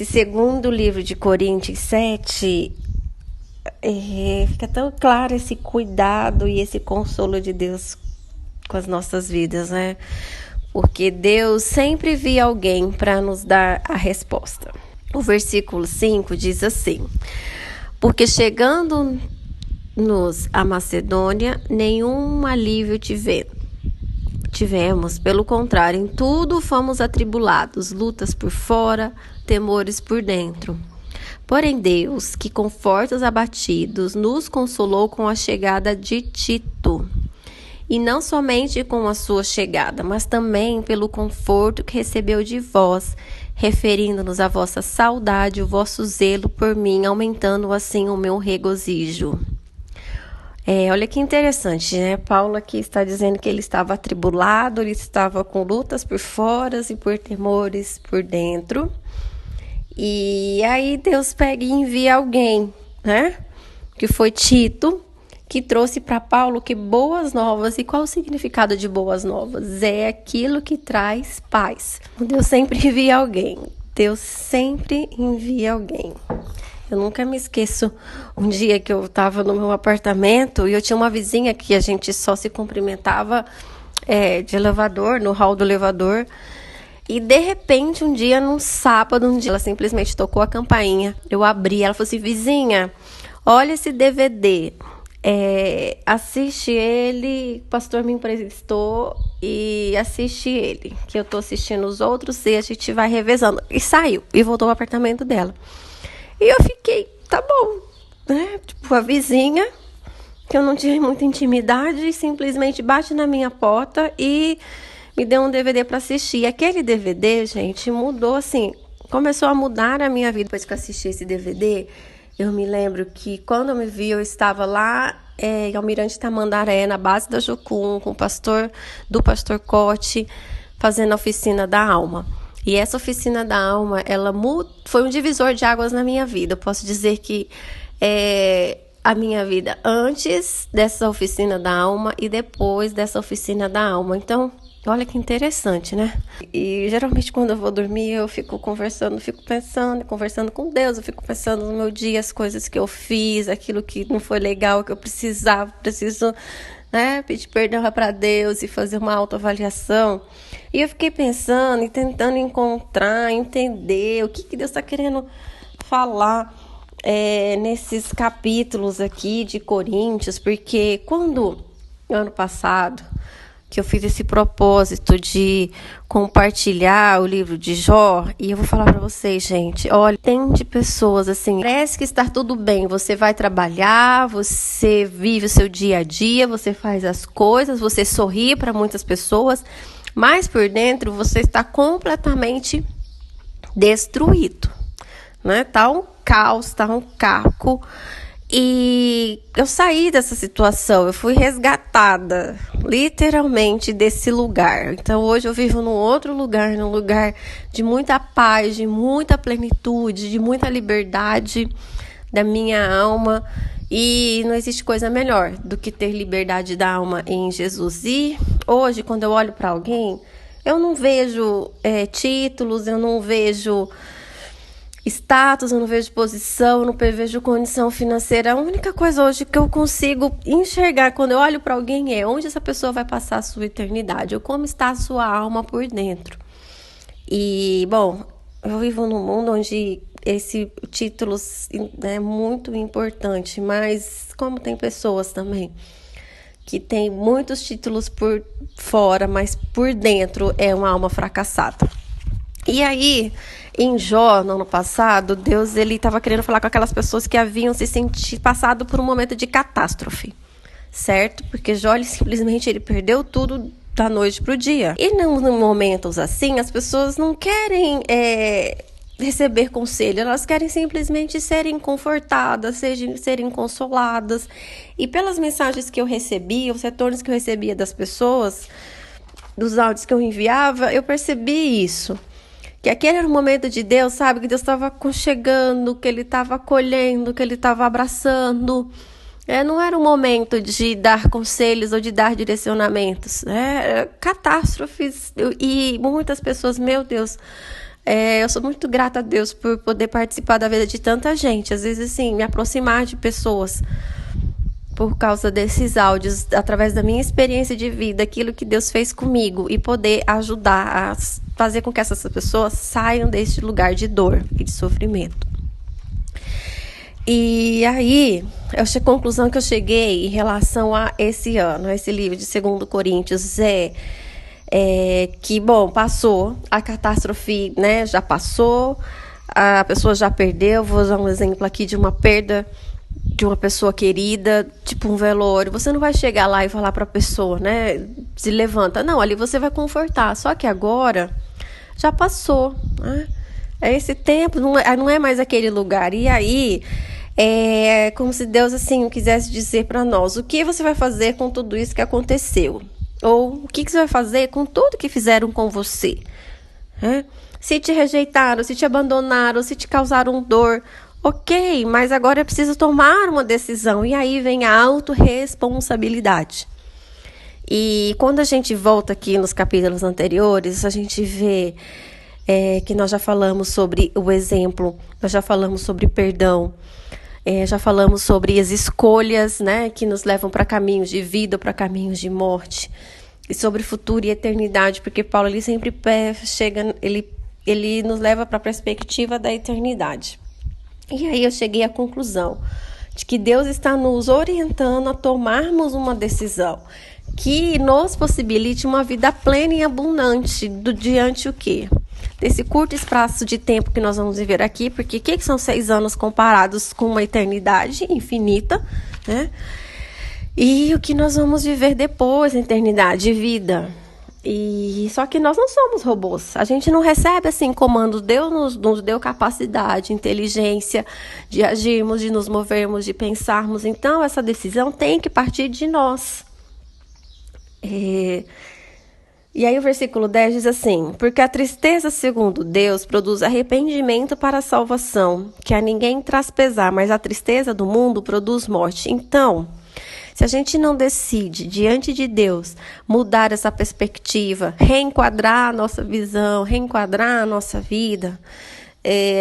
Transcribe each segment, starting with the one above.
Esse segundo livro de Coríntios 7, fica tão claro esse cuidado e esse consolo de Deus com as nossas vidas, né? Porque Deus sempre via alguém para nos dar a resposta. O versículo 5 diz assim: porque chegando-nos a Macedônia, nenhum alívio tivemos, pelo contrário, em tudo fomos atribulados, lutas por fora, temores por dentro. Porém Deus, que conforta os abatidos, nos consolou com a chegada de Tito. E não somente com a sua chegada, mas também pelo conforto que recebeu de vós, referindo-nos à vossa saudade, o vosso zelo por mim, aumentando assim o meu regozijo. Olha que interessante, né? Paulo aqui está dizendo que ele estava atribulado, ele estava com lutas por fora e por temores por dentro. E aí Deus pega e envia alguém, né? Que foi Tito, que trouxe para Paulo que boas novas. E qual o significado de boas novas? É aquilo que traz paz. Deus sempre envia alguém. Deus sempre envia alguém. Eu nunca me esqueço um dia que eu estava no meu apartamento e eu tinha uma vizinha que a gente só se cumprimentava de elevador, no hall do elevador. E de repente, um dia, num sábado, ela simplesmente tocou a campainha. Eu abri, ela falou assim: vizinha, olha esse DVD. Assiste ele, o pastor me emprestou e assiste ele, que eu tô assistindo os outros e a gente vai revezando. E saiu, e voltou ao apartamento dela. E eu fiquei, tá bom, né? Tipo, a vizinha, que eu não tinha muita intimidade, simplesmente bate na minha porta e me deu um DVD para assistir. E aquele DVD, gente, mudou assim, começou a mudar a minha vida. Depois que eu assisti esse DVD, eu me lembro que quando eu me vi, eu estava lá em Almirante Tamandaré, na base da Jocum, com o pastor Cote, fazendo a oficina da alma. E essa oficina da alma, ela foi um divisor de águas na minha vida. Eu posso dizer que a minha vida antes dessa oficina da alma e depois dessa oficina da alma. Então, olha que interessante, né? E geralmente quando eu vou dormir, eu fico conversando conversando com Deus. Eu fico pensando no meu dia, as coisas que eu fiz, aquilo que não foi legal, que eu preciso, né, pedir perdão para Deus e fazer uma autoavaliação. E eu fiquei pensando e tentando entender o que Deus está querendo falar nesses capítulos aqui de Coríntios, porque quando, ano passado, que eu fiz esse propósito de compartilhar o livro de Jó, e eu vou falar para vocês, gente, olha, tem de pessoas assim, parece que está tudo bem, você vai trabalhar, você vive o seu dia a dia, você faz as coisas, você sorri para muitas pessoas, mas por dentro você está completamente destruído, né? Tá um caos, tá um caco. E eu saí dessa situação, eu fui resgatada, literalmente, desse lugar. Então, hoje eu vivo num outro lugar, num lugar de muita paz, de muita plenitude, de muita liberdade da minha alma. E não existe coisa melhor do que ter liberdade da alma em Jesus. E hoje, quando eu olho para alguém, eu não vejo títulos, eu não vejo status, eu não vejo posição, eu não vejo condição financeira. A única coisa hoje que eu consigo enxergar quando eu olho para alguém é onde essa pessoa vai passar a sua eternidade, ou como está a sua alma por dentro. E, bom, eu vivo num mundo onde esse título é muito importante, mas como tem pessoas também que tem muitos títulos por fora, mas por dentro é uma alma fracassada. E aí, em Jó, no ano passado, Deus estava querendo falar com aquelas pessoas que haviam passado por um momento de catástrofe, certo? Porque Jó, ele perdeu tudo da noite para o dia. E em momentos assim, as pessoas não querem receber conselho, elas querem simplesmente serem confortadas, serem consoladas. E pelas mensagens que eu recebia, os retornos que eu recebia das pessoas, dos áudios que eu enviava, eu percebi isso. Que aquele era o momento de Deus, sabe? Que Deus estava aconchegando, que Ele estava acolhendo, que Ele estava abraçando. Não era um momento de dar conselhos ou de dar direcionamentos. Catástrofes. E muitas pessoas, meu Deus, Eu sou muito grata a Deus por poder participar da vida de tanta gente. Às vezes, assim, me aproximar de pessoas por causa desses áudios, através da minha experiência de vida, aquilo que Deus fez comigo, e poder ajudar a fazer com que essas pessoas saiam deste lugar de dor e de sofrimento. E aí, a conclusão que eu cheguei em relação a esse ano, a esse livro de 2 Coríntios, que, bom, passou, a catástrofe, né, já passou, a pessoa já perdeu. Vou usar um exemplo aqui de uma perda de uma pessoa querida, tipo um velório. Você não vai chegar lá e falar para a pessoa, né, se levanta. Não, ali você vai confortar. Só que agora já passou, né? É esse tempo, não é mais aquele lugar. E aí, é como se Deus, assim, quisesse dizer para nós: o que você vai fazer com tudo isso que aconteceu? Ou o que você vai fazer com tudo que fizeram com você? Se te rejeitaram, se te abandonaram, se te causaram dor, ok, mas agora é preciso tomar uma decisão. E aí vem a autorresponsabilidade. E quando a gente volta aqui nos capítulos anteriores, a gente vê que nós já falamos sobre o exemplo, nós já falamos sobre perdão, já falamos sobre as escolhas, né, que nos levam para caminhos de vida, para caminhos de morte, e sobre futuro e eternidade, porque Paulo ele sempre chega, ele nos leva para a perspectiva da eternidade. E aí eu cheguei à conclusão de que Deus está nos orientando a tomarmos uma decisão que nos possibilite uma vida plena e abundante diante o quê? Desse curto espaço de tempo que nós vamos viver aqui, porque o que são 6 anos comparados com uma eternidade infinita, né? E o que nós vamos viver depois, a eternidade de vida. E só que nós não somos robôs. A gente não recebe assim comandos. Deus nos deu capacidade, inteligência de agirmos, de nos movermos, de pensarmos. Então essa decisão tem que partir de nós. E aí o versículo 10 diz assim: porque a tristeza, segundo Deus, produz arrependimento para a salvação, que a ninguém traz pesar, mas a tristeza do mundo produz morte. Então, se a gente não decide, diante de Deus, mudar essa perspectiva, reenquadrar a nossa visão, reenquadrar a nossa vida,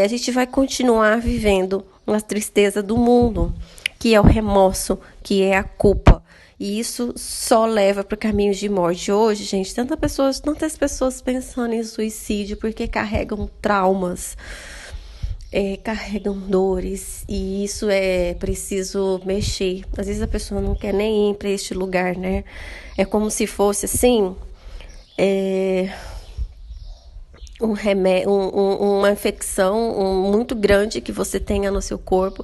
a gente vai continuar vivendo a tristeza do mundo, que é o remorso, que é a culpa. E isso só leva para caminhos de morte. Hoje, gente, tantas pessoas pensando em suicídio porque carregam traumas, carregam dores, e isso é preciso mexer. Às vezes a pessoa não quer nem ir para este lugar, né? É como se fosse assim, uma infecção muito grande que você tenha no seu corpo,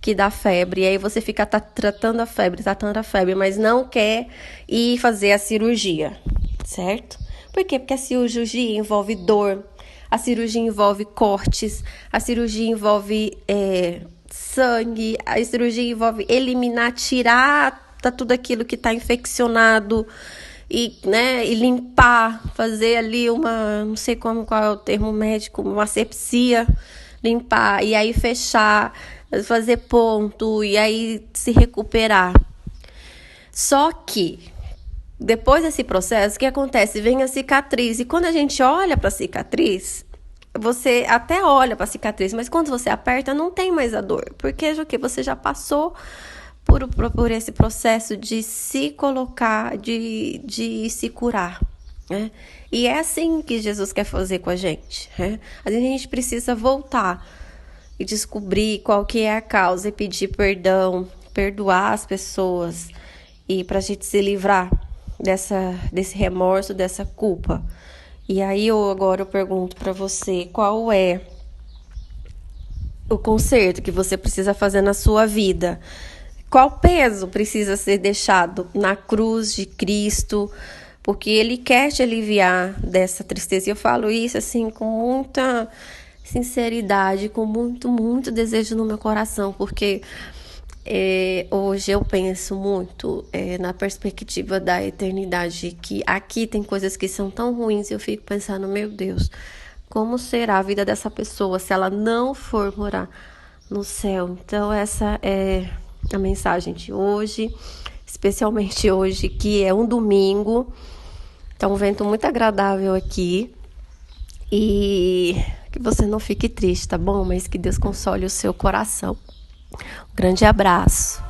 que dá febre, e aí você fica tratando a febre, mas não quer ir fazer a cirurgia, certo? Por quê? Porque a cirurgia envolve dor, a cirurgia envolve cortes, a cirurgia envolve sangue, a cirurgia envolve eliminar, tirar tudo aquilo que está infeccionado, e limpar, fazer ali não sei qual é o termo médico, uma asepsia, limpar, e aí fechar, fazer ponto, e aí se recuperar. Só que, depois desse processo, o que acontece? Vem a cicatriz, e quando a gente olha para a cicatriz, você até olha para a cicatriz, mas quando você aperta, não tem mais a dor, porque você já passou por esse processo de se colocar, de se curar, né? E é assim que Jesus quer fazer com a gente, né? Às vezes a gente precisa voltar e descobrir qual que é a causa e pedir perdão, perdoar as pessoas, e para a gente se livrar desse remorso, dessa culpa. E aí agora eu pergunto para você, qual é o conserto que você precisa fazer na sua vida? Qual peso precisa ser deixado na cruz de Cristo? Porque Ele quer te aliviar dessa tristeza. E eu falo isso assim com muita sinceridade, com muito, muito desejo no meu coração. Porque hoje eu penso muito na perspectiva da eternidade. Que aqui tem coisas que são tão ruins e eu fico pensando, meu Deus, como será a vida dessa pessoa se ela não for morar no céu? Então essa é a mensagem de hoje, especialmente hoje, que é um domingo. Tá um vento muito agradável aqui, e que você não fique triste, tá bom? Mas que Deus console o seu coração. Um grande abraço.